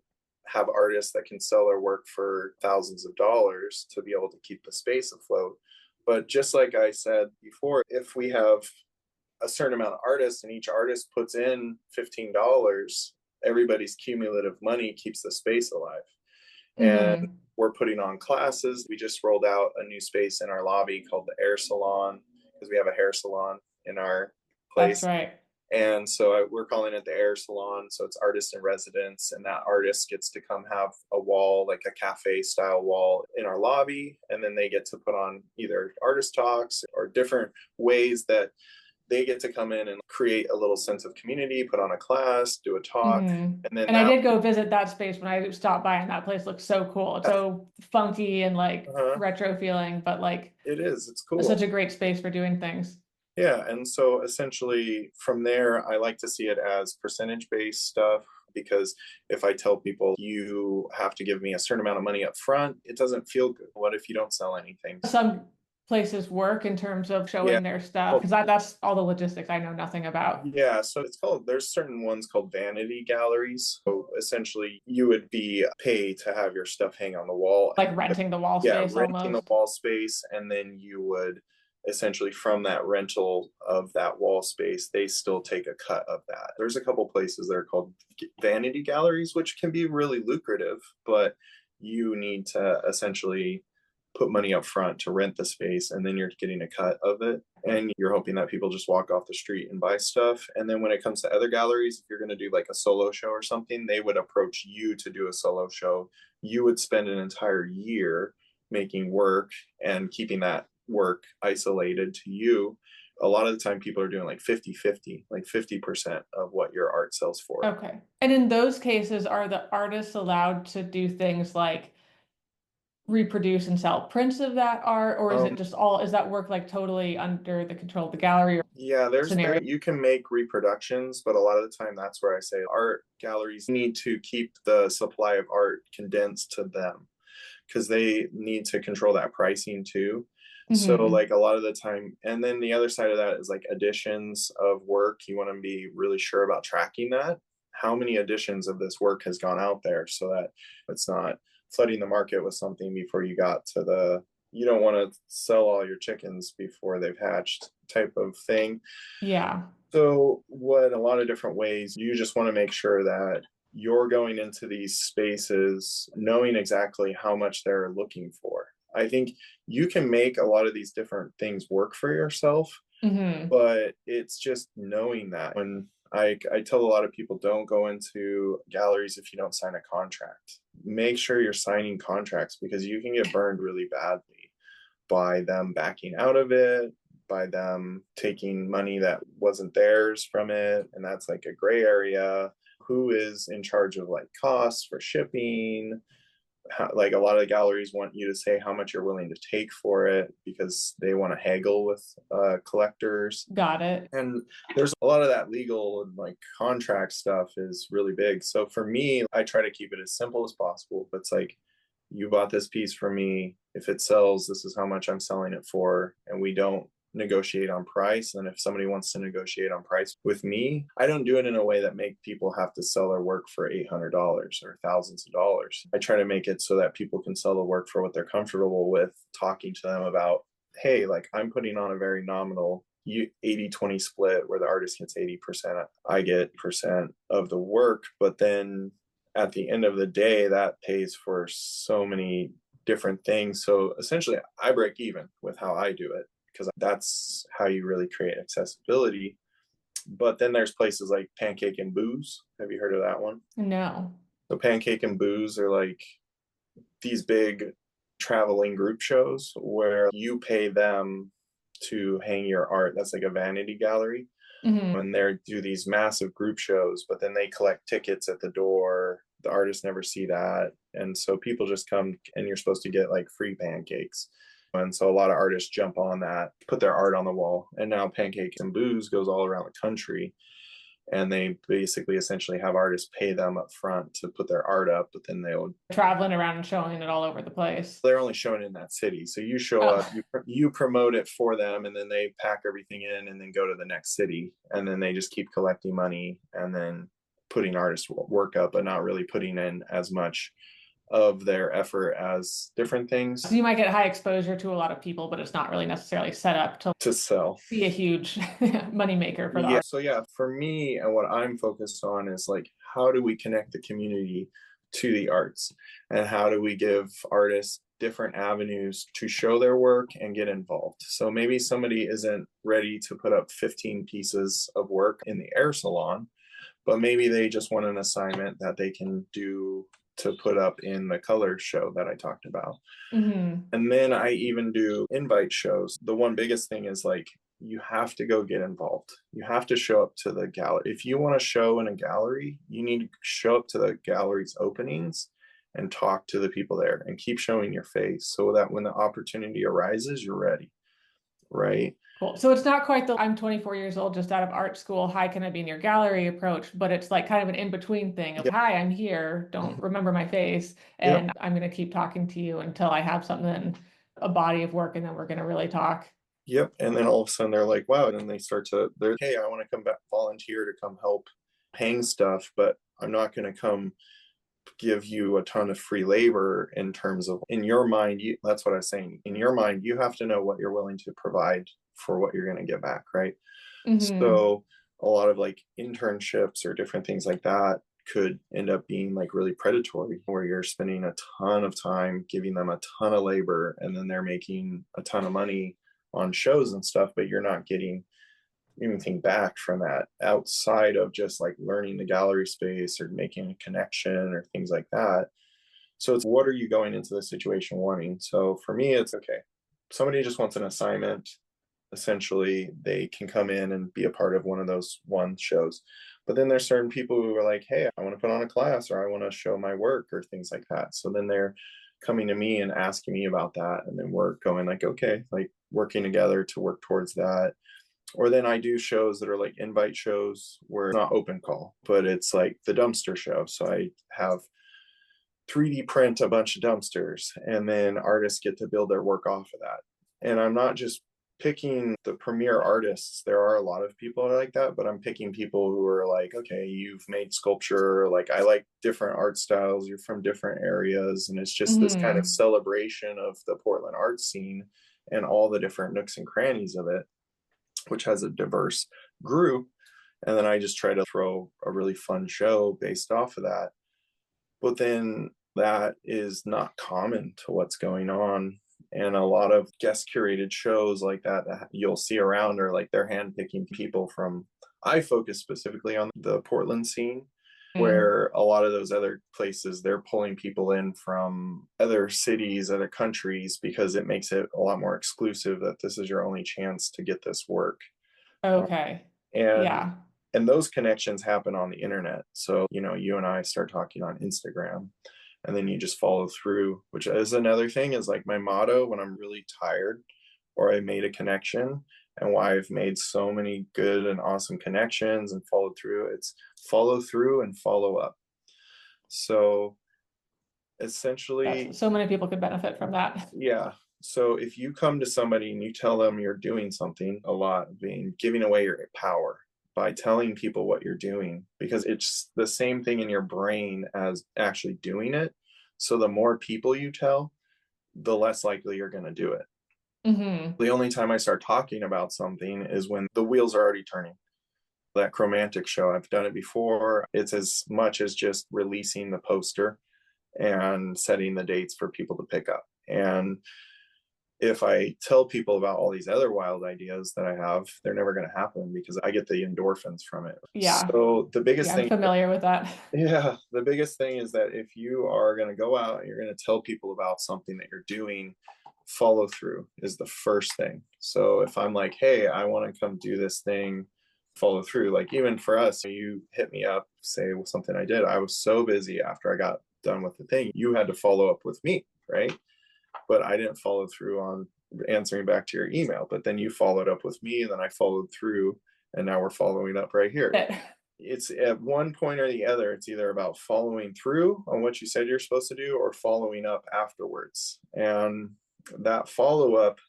have artists that can sell their work for thousands of dollars to be able to keep the space afloat. But just like I said before, if we have a certain amount of artists and each artist puts in $15, everybody's cumulative money keeps the space alive. And Mm-hmm. we're putting on classes. We just rolled out a new space in our lobby called the Air Salon, because we have a hair salon in our That's place. right. And so we're calling it the Air Salon. So it's artist in residence, and that artist gets to come have a wall, like a cafe style wall in our lobby. And then they get to put on either artist talks or different ways that they get to come in and create a little sense of community, put on a class, do a talk. Mm-hmm. And then And I that, did go visit that space when I stopped by, and that place looks so cool. It's so funky and like retro feeling, but like it is, it's it's such cool. a great space for doing things. Yeah. And so essentially from there, I like to see it as percentage based stuff, because if I tell people you have to give me a certain amount of money up front, it doesn't feel good. What if you don't sell anything? Some places work in terms of Yeah. showing their stuff, Well, because that's all the logistics I know nothing about. yeah, so it's called, there's certain ones called vanity galleries. So essentially you would be paid to have your stuff hang on the wall. Like renting the wall Yeah, space renting the almost. wall space, and then you would essentially from that rental of that wall space, they still take a cut of that. There's a couple places that are called vanity galleries, which can be really lucrative, but you need to essentially put money up front to rent the space, and then you're getting a cut of it, and you're hoping that people just walk off the street and buy stuff. And then when it comes to other galleries, if you're going to do like a solo show or something, they would approach you to do a solo show. You would spend an entire year making work and keeping that work isolated to you. A lot of the time people are doing like 50-50, like 50% of what your art sells for. Okay. And in those cases, are the artists allowed to do things like reproduce and sell prints of that art, or is it just all, is that work like totally under the control of the gallery or Yeah, scenario? you can make reproductions, but a lot of the time that's where I say art galleries need to keep the supply of art condensed to them, because they need to control that pricing too. So Mm-hmm. like a lot of the time, and then the other side of that is like editions of work. You want to be really sure about tracking that. How many editions of this work has gone out there, so that it's not flooding the market with something before you got to the, you don't want to sell all your chickens before they've hatched type of thing. Yeah. So what, a lot of different ways, you just want to make sure that you're going into these spaces knowing exactly how much they're looking for. I think you can make a lot of these different things work for yourself, Mm-hmm. but it's just knowing that. When I tell a lot of people, don't go into galleries if you don't sign a contract. Make sure you're signing contracts, because you can get burned really badly by them backing out of it, by them taking money that wasn't theirs from it. And that's like a gray area. Who is in charge of like costs for shipping? like a lot of the galleries want you to say how much you're willing to take for it because they want to haggle with collectors. Got it. And there's a lot of that legal and like contract stuff is really big. So for me, I try to keep it as simple as possible. But it's like, you bought this piece from me. If it sells, this is how much I'm selling it for. And we don't negotiate on price. And if somebody wants to negotiate on price with me, I don't do it in a way that make people have to sell their work for $800 or thousands of dollars. I try to make it so that people can sell the work for what they're comfortable with, talking to them about, hey, like I'm putting on a very nominal 80-20 split where the artist gets 80%, I get percent of the work. But then at the end of the day, that pays for so many different things. So essentially, I break even with how I do it because that's how you really create accessibility. But then there's places like Pancake and Booze. Have you heard of that one? No. So Pancake and Booze are like these big traveling group shows where you pay them to hang your art. That's like a vanity gallery. Mm-hmm. And they do these massive group shows, but then they collect tickets at the door. The artists never see that. And so people just come and you're supposed to get like free pancakes. And so a lot of artists jump on that, put their art on the wall. And now Pancake and Booze goes all around the country. And they basically essentially have artists pay them up front to put their art up, but then they'll Traveling around and showing it all over the place. they're only showing in that city. So you show Oh. up, you promote it for them, and then they pack everything in and then go to the next city. And then they just keep collecting money and then putting artist work up, but not really putting in as much of their effort as different things So you might get high exposure to a lot of people, but it's not really necessarily set up to sell. be a huge moneymaker for the Yeah. art. So yeah, for me and what I'm focused on is like, how do we connect the community to the arts, and how do we give artists different avenues to show their work and get involved? So maybe somebody isn't ready to put up 15 pieces of work in the air salon, but maybe they just want an assignment that they can do to put up in the color show that I talked about. Mm-hmm. And then I even do invite shows. The one biggest thing is like, you have to go get involved. You have to show up to the gallery. If you want to show in a gallery, you need to show up to the gallery's openings and talk to the people there and keep showing your face so that when the opportunity arises, you're ready. Right. Cool. So it's not quite the I'm 24 years old, just out of art school. Hi, can I be in your gallery approach? But it's like kind of an in-between thing of, Yep. hi, I'm here. Don't remember my face. And Yep. I'm going to keep talking to you until I have something, a body of work, and then we're going to really talk. Yep. And then all of a sudden they're like, wow. And then they start to, they're, hey, I want to come back, volunteer to come help hang stuff, but I'm not going to come give you a ton of free labor. In terms of, in your mind, that's what I was saying. In your mind, you have to know what you're willing to provide for what you're going to get back. Right. Mm-hmm. So a lot of like internships or different things like that could end up being like really predatory, where you're spending a ton of time giving them a ton of labor and then they're making a ton of money on shows and stuff, but you're not getting anything back from that outside of just like learning the gallery space or making a connection or things like that. So it's, what are you going into the situation wanting? So for me, it's okay. Somebody just wants an assignment. Essentially, they can come in and be a part of one of those one shows. But then there's certain people who are like, hey, I want to put on a class, or I want to show my work, or things like that. So then they're coming to me and asking me about that. And then we're going like, okay, like working together to work towards that. Or then I do shows that are like invite shows where it's not open call, but it's like the dumpster show. So I have 3D print a bunch of dumpsters, and then artists get to build their work off of that. And I'm not just picking the premier artists. There are a lot of people like that, but I'm picking people who are like, okay, you've made sculpture. Like, I like different art styles. You're from different areas. And it's just this kind of celebration of the Portland art scene and all the different nooks and crannies of it, which has a diverse group. And then I just try to throw a really fun show based off of that. But then that is not common to what's going on. And a lot of guest curated shows like that you'll see around are like they're handpicking people from, I focus specifically on the Portland scene, where a lot of those other places, they're pulling people in from other cities, other countries, because it makes it a lot more exclusive that this is your only chance to get this work. Okay. And Yeah. and those connections happen on the internet. So, you know, you and I start talking on Instagram, and then you just follow through, which is another thing, is like my motto when I'm really tired or I made a connection, and why I've made so many good and awesome connections and followed through. It's follow through and follow up. So essentially, So many people could benefit from that. yeah. So if you come to somebody and you tell them you're doing something, a lot being giving away your power by telling people what you're doing, because it's the same thing in your brain as actually doing it. So the more people you tell, the less likely you're going to do it. The only time I start talking about something is when the wheels are already turning. That Chromantic show, I've done it before. It's as much as just releasing the poster and setting the dates for people to pick up. And if I tell people about all these other wild ideas that I have, they're never going to happen because I get the endorphins from it. Yeah. So the biggest Yeah, thing, I'm familiar with that. yeah, the biggest thing is that if you are going to go out and you're going to tell people about something that you're doing, follow through is the first thing. So if I'm like, hey, I want to come do this thing, follow through. Like even for us, you hit me up, say something I did. I was so busy after I got done with the thing. You had to follow up with me, right? But I didn't follow through on answering back to your email. But then you followed up with me, and then I followed through, and now we're following up right here. It's at one point or the other, it's either about following through on what you said you're supposed to do or following up afterwards. And that follow up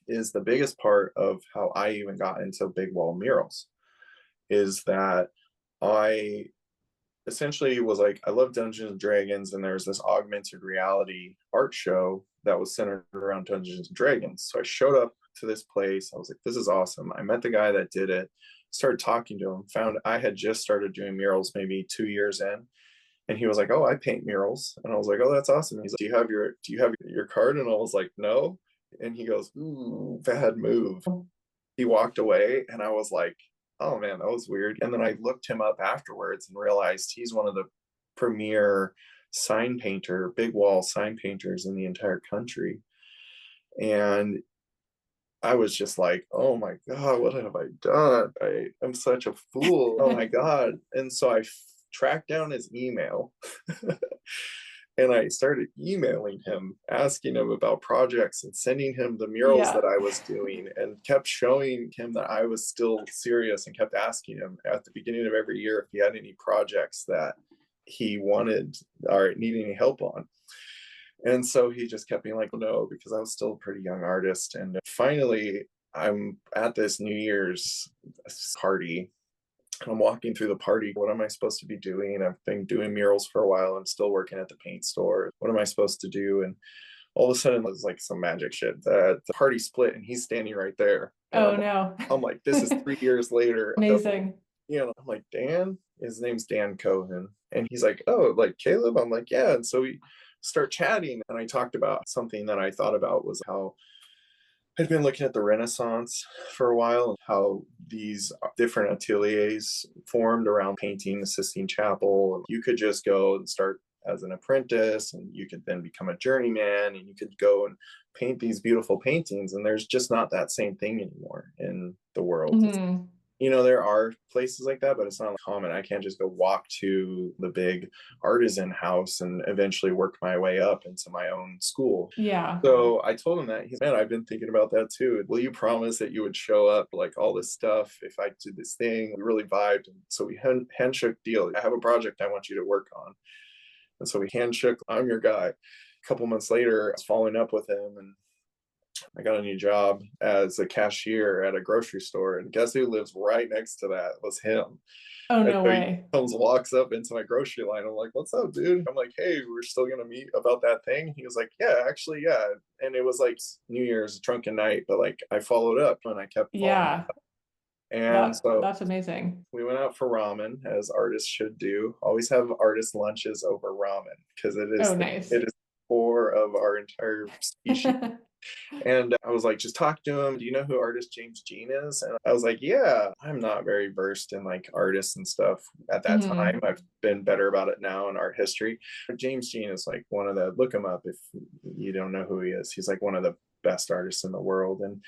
is the biggest part of how I even got into big wall murals, is that I essentially was like, I love Dungeons and Dragons, and there's this augmented reality art show that was centered around Dungeons and Dragons. So I showed up to this place. I was like, this is awesome. I met the guy that did it, started talking to him, found I had just started doing murals maybe 2 years in. And he was like, oh, I paint murals. And I was like, oh, that's awesome. He's like, do you have your card? And I was like, no. And he goes, ooh, bad move. He walked away, and I was like, oh man, that was weird. And then I looked him up afterwards and realized he's one of the premier sign painter, big wall sign painters in the entire country. And I was just like, oh my God, what have I done? I am such a fool. Oh my God. And so I tracked down his email and I started emailing him, asking him about projects and sending him the murals that I was doing, and kept showing him that I was still serious, and kept asking him at the beginning of every year if he had any projects that he wanted or needed any help on. And so he just kept being like, no, because I was still a pretty young artist. And finally, I'm at this New Year's party. I'm walking through the party. What am I supposed to be doing? I've been doing murals for a while. I'm still working at the paint store. What am I supposed to do? And all of a sudden, it was like some magic shit. The party split, and he's standing right there. And Oh, no. I'm like, this is 3 years later. Amazing. You know, I'm like, Dan? His name's Dan Cohen. And he's like, oh, like Caleb? I'm like, yeah. And so we start chatting. And I talked about something that I thought about was how I'd been looking at the Renaissance for a while, and how these different ateliers formed around painting the Sistine Chapel. You could just go and start as an apprentice, and you could then become a journeyman, and you could go and paint these beautiful paintings. And there's just not that same thing anymore in the world. You know, there are places like that, but it's not common. I can't just go walk to the big artisan house and eventually work my way up into my own school. Yeah. So I told him that. He's, man, I've been thinking about that too. Will you promise that you would show up, like all this stuff, if I did this thing? We really vibed. And so we handshook deal. I have a project I want you to work on. And so we handshook. I'm your guy. A couple months later, I was following up with him, and I got a new job as a cashier at a grocery store, and guess who lives right next to that? Was him. Oh, And no so way. he comes, walks up into my grocery line. I'm like, what's up, dude? I'm like, hey, we're still gonna meet about that thing. He was like, yeah, actually, yeah. And it was like New Year's drunken night, but like I followed up, and I kept following up. And so That's amazing. we went out for ramen, as artists should do. Always have artist lunches over ramen, because Nice. it is the core of our entire species. And I was like, just talk to him. Do you know who artist James Jean is? And I was like, yeah, I'm not very versed in like artists and stuff at that time. I've been better about it now in art history. But James Jean is like one of the, look him up if you don't know who he is. He's like one of the best artists in the world. And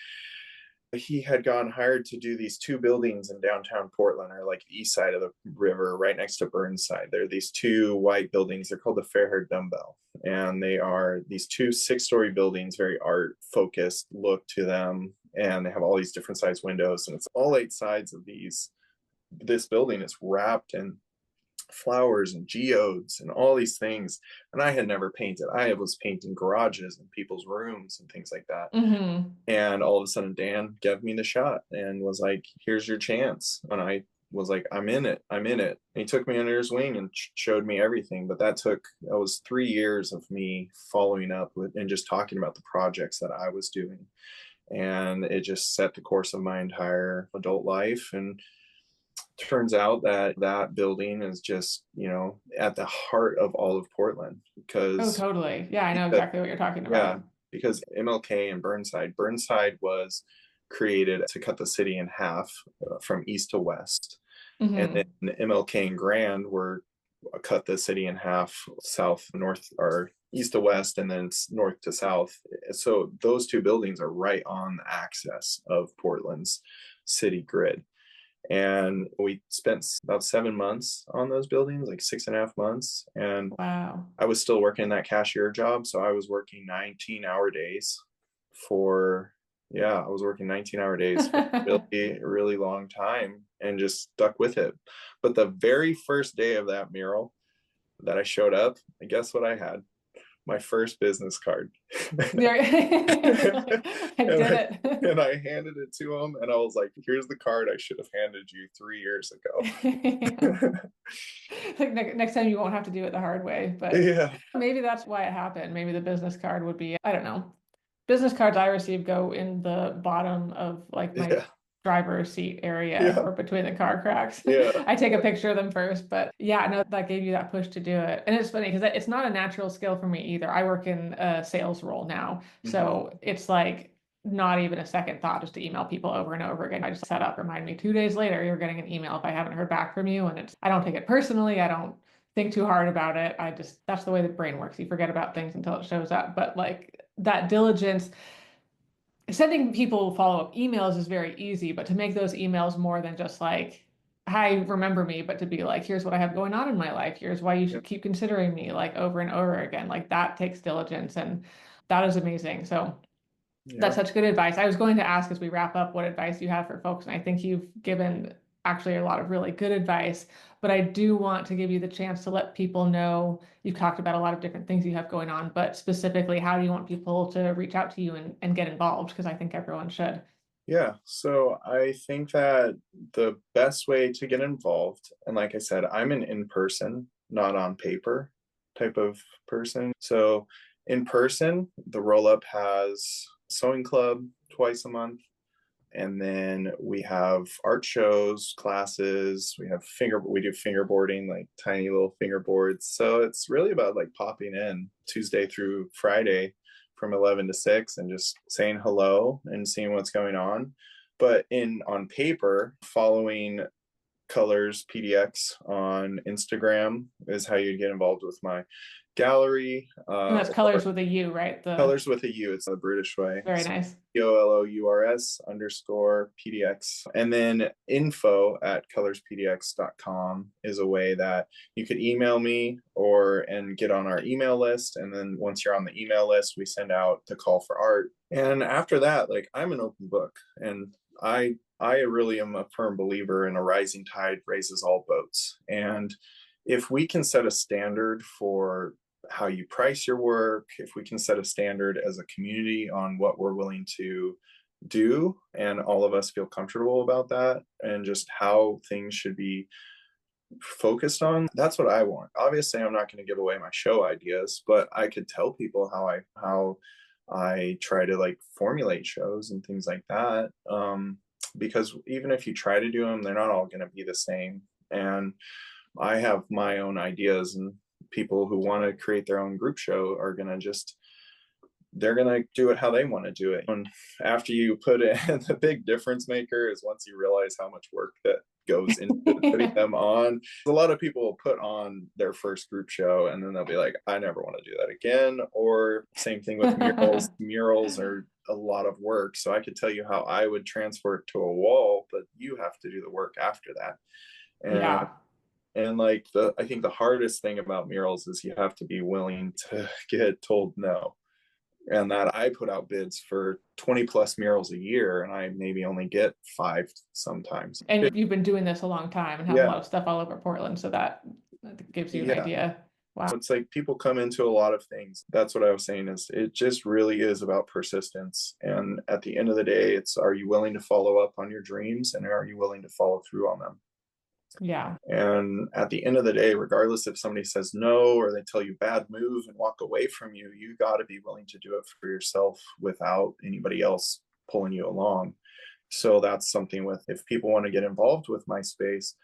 he had gotten hired to do these two buildings in downtown Portland, or like east side of the river, right next to Burnside. There are these two white buildings. They're called the Fairhair Dumbbell. And they are these two 6-story buildings, very art focused look to them. And they have all these different size windows. And it's all 8 sides of this building is wrapped in flowers and geodes and all these things. And I had never painted. I was painting garages and people's rooms and things like that. Mm-hmm. And all of a sudden Dan gave me the shot and was like, here's your chance. And I was like, I'm in it. And he took me under his wing and showed me everything. But that was 3 years of me following up with and just talking about the projects that I was doing. And it just set the course of my entire adult life. And turns out that building is just, at the heart of all of Portland, Oh, because totally. Yeah, I know exactly what you're talking about. because MLK and Burnside was created to cut the city in half, from east to west. And Mm-hmm. then MLK and Grand were cut the city in half, south, north, or east to west, and then north to south. So those two buildings are right on the axis of Portland's city grid. And we spent about 7 months on those buildings, like 6.5 months. And Wow. I was still working that cashier job. So I was working 19-hour days I was working 19-hour days for a really, really long time and just stuck with it. But the very first day of that mural that I showed up, guess what I had? My first business card. I did it. And I handed it to him and I was like, here's the card I should have handed you 3 years ago. Like next time you won't have to do it the hard way, but Yeah. maybe that's why it happened. Maybe the business card would be, I don't know. Business cards I receive go in the bottom of like my Yeah. driver's seat area Yeah. or between the car cracks. Yeah. I take a picture of them first, but yeah, no, that gave you that push to do it. And it's funny because it's not a natural skill for me either. I work in a sales role now. So it's like not even a second thought just to email people over and over again. I just set up, remind me 2 days later, you're getting an email if I haven't heard back from you. And I don't take it personally. I don't think too hard about it. That's the way the brain works. You forget about things until it shows up. But like that diligence, sending people follow-up emails is very easy, but to make those emails more than just like, hi, remember me, but to be like, here's what I have going on in my life. Here's why you should keep considering me, like over and over again. Like that takes diligence, and that is amazing. So that's such good advice. I was going to ask as we wrap up what advice you have for folks, and I think you've given actually a lot of really good advice, but I do want to give you the chance to let people know you've talked about a lot of different things you have going on, but specifically, how do you want people to reach out to you and get involved? Because I think everyone should. Yeah. So I think that the best way to get involved, and like I said, I'm an in-person, not on paper type of person. So in person, the roll up has sewing club twice a month. And then we have art shows, classes, we do fingerboarding, like tiny little fingerboards. So it's really about like popping in Tuesday through Friday from 11 to 6 and just saying hello and seeing what's going on. But on paper, following Colors PDX on Instagram is how you get involved with my gallery. And that's colors with a U, right? Colors with a U. It's the British way. Very nice. COLOURS_PDX. And then info@colorspdx.com is a way that you could email me and get on our email list. And then once you're on the email list, we send out the call for art. And after that, like I'm an open book, and I really am a firm believer in a rising tide raises all boats. And if we can set a standard for how you price your work, if we can set a standard as a community on what we're willing to do, and all of us feel comfortable about that, and just how things should be focused on, that's what I want. Obviously, I'm not going to give away my show ideas, but I could tell people how I try to like formulate shows and things like that. Because even if you try to do them, they're not all going to be the same. And I have my own ideas, and people who want to create their own group show are going to they're going to do it how they want to do it. And after you put it, the big difference maker is once you realize how much work that goes into putting them on. A lot of people will put on their first group show and then they'll be like, I never want to do that again. Or same thing with murals. Murals are a lot of work. So I could tell you how I would transfer it to a wall, but you have to do the work after that. And like I think the hardest thing about murals is you have to be willing to get told no. And that I put out bids for 20 plus murals a year and I maybe only get 5 sometimes. And you've been doing this a long time and have a lot of stuff all over Portland. So that gives you an idea. Wow. It's like people come into a lot of things. That's what I was saying, is it just really is about persistence. And at the end of the day, it's, are you willing to follow up on your dreams and are you willing to follow through on them? Yeah. And at the end of the day, regardless if somebody says no or they tell you bad move and walk away from you, you got to be willing to do it for yourself without anybody else pulling you along. So that's something with, if people want to get involved with my space,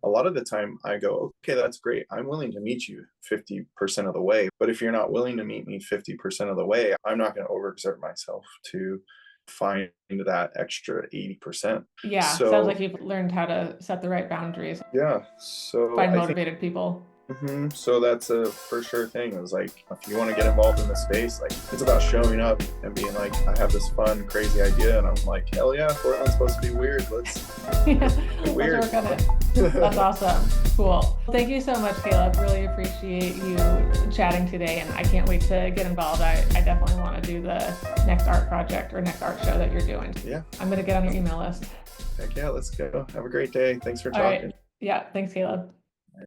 a lot of the time I go, okay, that's great. I'm willing to meet you 50% of the way. But if you're not willing to meet me 50% of the way, I'm not going to overexert myself to find that extra 80%. Yeah. So, sounds like you've learned how to set the right boundaries. Yeah. So find motivated people. So that's a for sure thing. It was like, if you want to get involved in the space, like it's about showing up and being like, I have this fun, crazy idea. And I'm like, hell yeah, Portland's supposed to be weird. Let's weird. Let's work on it. That's awesome. Cool. Thank you so much, Caleb. Really appreciate you chatting today. And I can't wait to get involved. I definitely want to do the next art project or next art show that you're doing. Yeah. I'm going to get on your email list. Heck yeah, let's go. Have a great day. Thanks for talking. All right. Yeah. Thanks, Caleb.